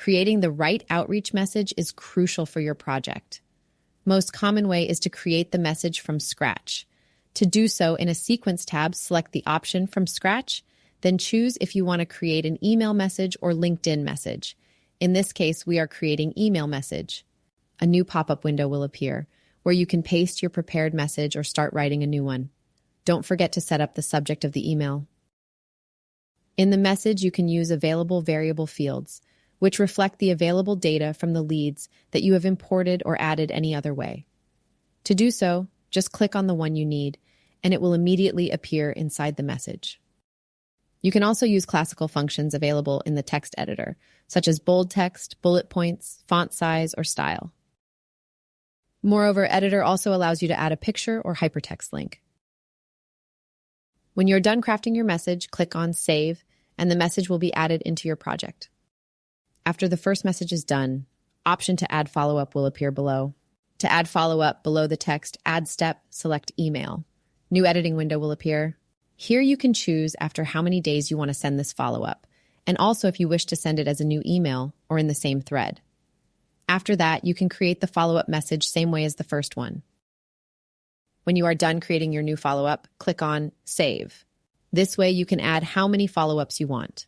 Creating the right outreach message is crucial for your project. Most common way is to create the message from scratch. To do so, in a Sequence tab, select the option from scratch, then choose if you want to create an email message or LinkedIn message. In this case, we are creating email message. A new pop-up window will appear, where you can paste your prepared message or start writing a new one. Don't forget to set up the subject of the email. In the message, you can use available variable fields, which reflect the available data from the leads that you have imported or added any other way. To do so, just click on the one you need, and it will immediately appear inside the message. You can also use classical functions available in the text editor, such as bold text, bullet points, font size, or style. Moreover, Editor also allows you to add a picture or hypertext link. When you're done crafting your message, click on Save, and the message will be added into your project. After the first message is done, option to add follow-up will appear below. To add follow-up, below the text Add Step, select Email. New editing window will appear. Here you can choose after how many days you want to send this follow-up, and also if you wish to send it as a new email or in the same thread. After that, you can create the follow-up message same way as the first one. When you are done creating your new follow-up, click on Save. This way you can add how many follow-ups you want.